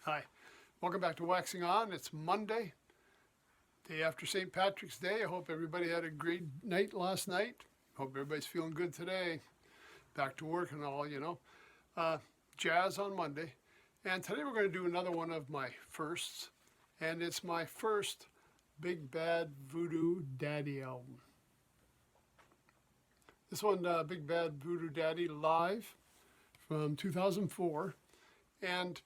Hi, welcome back to Waxing On. It's Monday, day after St. Patrick's Day. I hope everybody had a great night last night. Hope everybody's feeling good today. Back to work and all, jazz on Monday. And today we're going to do another one of my firsts. And it's my first Big Bad Voodoo Daddy album. This one, Big Bad Voodoo Daddy Live from 2004. And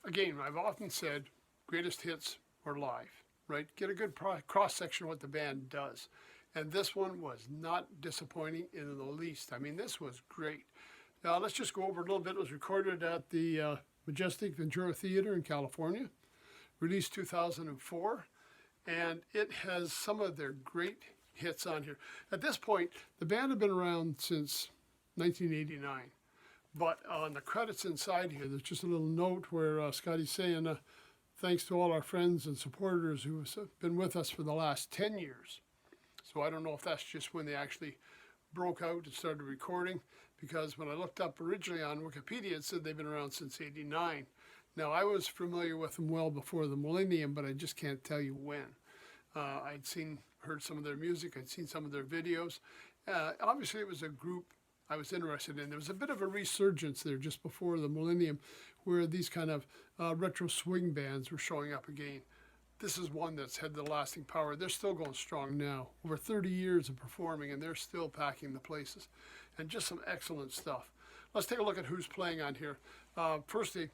again, I've often said greatest hits are live, right? Get a good cross-section of what the band does. And this one was not disappointing in the least. I mean, this was great. Now, let's just go over a little bit. It was recorded at the Majestic Ventura Theater in California, released 2004, and it has some of their great hits on here. At this point, the band had been around since 1989. But on the credits inside here, there's just a little note where Scotty's saying, thanks to all our friends and supporters who have been with us for the last 10 years. So I don't know if that's just when they actually broke out and started recording, because when I looked up originally on Wikipedia, it said they've been around since '89. Now, I was familiar with them well before the millennium, but I just can't tell you when. I'd heard some of their music, I'd seen some of their videos. Obviously, it was a group I was interested in. There was a bit of a resurgence there just before the millennium where these kind of retro swing bands were showing up again. This is one that's had the lasting power. They're still going strong now. Over 30 years of performing, and they're still packing the places. And just some excellent stuff. Let's take a look at who's playing on here. Firstly,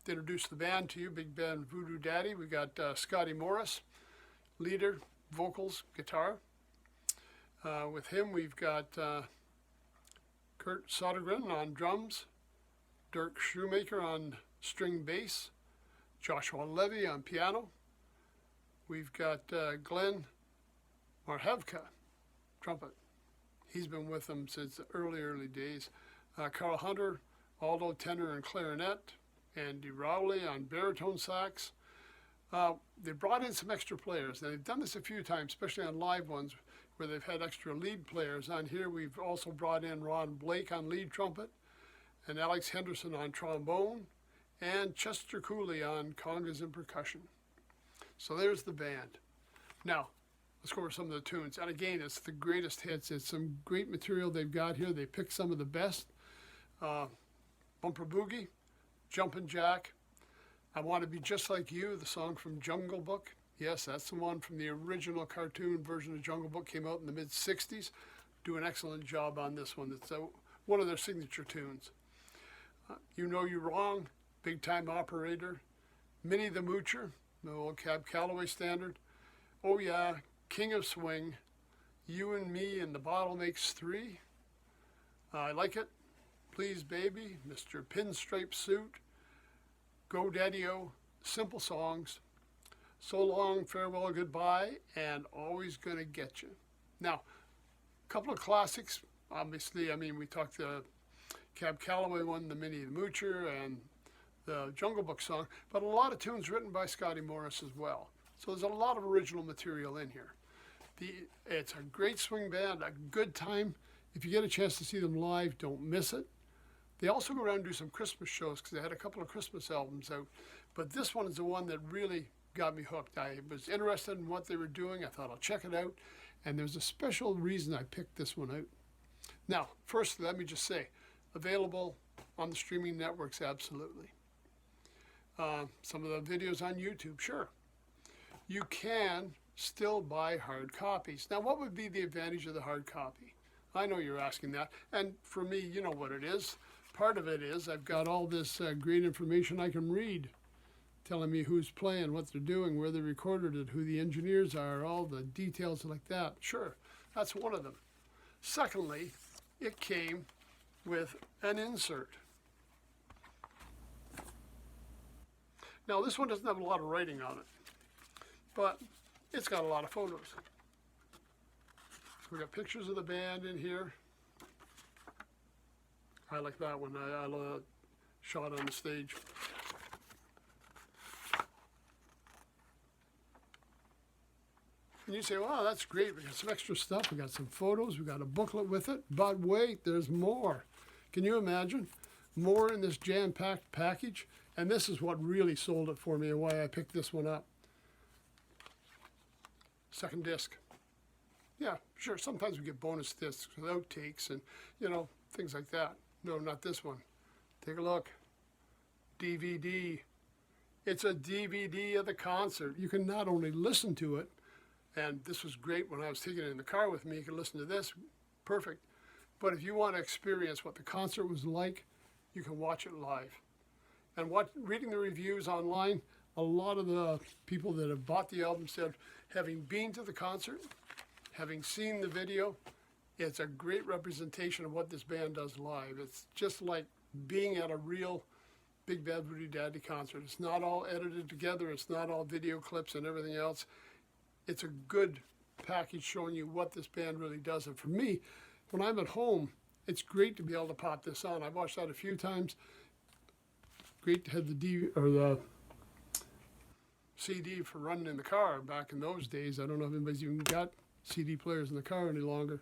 to introduce the band to you, Big Band Voodoo Daddy. We got Scotty Morris, leader, vocals, guitar. With him, we've got Kurt Sodergren on drums, Dirk Shoemaker on string bass, Joshua Levy on piano. We've got Glenn Marhevka, trumpet. He's been with them since the early days. Carl Hunter, alto, tenor, and clarinet. Andy Rowley on baritone sax. They brought in some extra players. Now, they've done this a few times, especially on live ones, where they've had extra lead players. On here, we've also brought in Ron Blake on lead trumpet, and Alex Henderson on trombone, and Chester Cooley on congas and percussion. So there's the band. Now, let's go over some of the tunes. And again, it's the greatest hits. It's some great material they've got here. They picked some of the best. Bumper Boogie, Jumpin' Jack, I Want to Be Just Like You, the song from Jungle Book. Yes, that's the one from the original cartoon version of Jungle Book, came out in the mid-'60s. Do an excellent job on this one. It's one of their signature tunes. You Know You're Wrong, Big Time Operator, Minnie the Moocher, the old Cab Calloway standard. Oh Yeah, King of Swing, You and Me and the Bottle Makes Three. I Like It, Please Baby, Mr. Pinstripe Suit, Go Daddy-O, Simple Songs, So Long, Farewell, Goodbye, and Always Gonna Get You. Now, a couple of classics. Obviously, I mean, we talked the Cab Calloway one, the Minnie the Moocher, and the Jungle Book song, but a lot of tunes written by Scotty Morris as well. So there's a lot of original material in here. It's a great swing band, a good time. If you get a chance to see them live, don't miss it. They also go around and do some Christmas shows because they had a couple of Christmas albums out. But this one is the one that really got me hooked. I was interested in what they were doing. I thought I'll check it out. And there's a special reason I picked this one out. Now, first, let me just say, available on the streaming networks, absolutely. Some of the videos on YouTube, sure. You can still buy hard copies. Now, what would be the advantage of the hard copy? I know you're asking that. And for me, you know what it is. Part of it is I've got all this great information I can read, telling me who's playing, what they're doing, where they recorded it, who the engineers are, all the details like that. Sure, that's one of them. Secondly, it came with an insert. Now, this one doesn't have a lot of writing on it, but it's got a lot of photos. So we got pictures of the band in here. I like that one. I love that shot on the stage. And you say, wow, that's great. We got some extra stuff. We got some photos. We got a booklet with it. But wait, there's more. Can you imagine? More in this jam-packed package. And this is what really sold it for me and why I picked this one up. Second disc. Yeah, sure, sometimes we get bonus discs with outtakes and, you know, things like that. No, not this one. Take a look. DVD. It's a DVD of the concert. You can not only listen to it, and this was great when I was taking it in the car with me, you can listen to this, perfect. But if you want to experience what the concert was like, you can watch it live. And reading the reviews online, a lot of the people that have bought the album said, having been to the concert, having seen the video, it's a great representation of what this band does live. It's just like being at a real Big Bad Voodoo Daddy concert. It's not all edited together. It's not all video clips and everything else. It's a good package showing you what this band really does. And for me, when I'm at home, it's great to be able to pop this on. I've watched that a few times. Great to have the CD for running in the car back in those days. I don't know if anybody's even got CD players in the car any longer.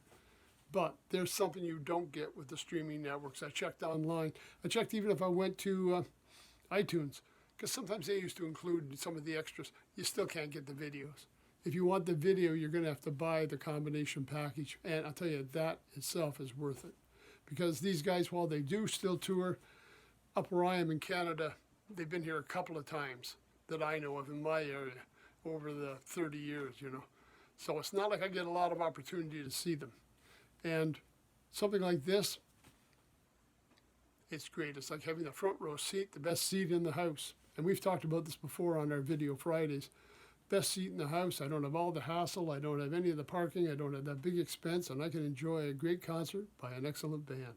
But there's something you don't get with the streaming networks. I checked online. I checked even if I went to iTunes, because sometimes they used to include some of the extras. You still can't get the videos. If you want the video, you're going to have to buy the combination package. And I'll tell you, that itself is worth it. Because these guys, while they do still tour, up where I am in Canada, they've been here a couple of times that I know of in my area over the 30 years, you know. So it's not like I get a lot of opportunity to see them. And something like this, it's great. It's like having the front row seat, the best seat in the house. And we've talked about this before on our Video Fridays. Best seat in the house. I don't have all the hassle. I don't have any of the parking. I don't have that big expense. And I can enjoy a great concert by an excellent band.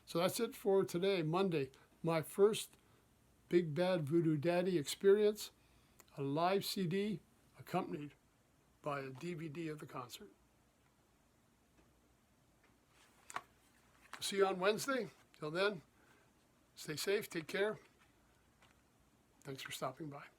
So that's it for today, Monday. My first Big Bad Voodoo Daddy experience, a live CD accompanied by a DVD of the concert. See you on Wednesday. Till then, stay safe, take care. Thanks for stopping by.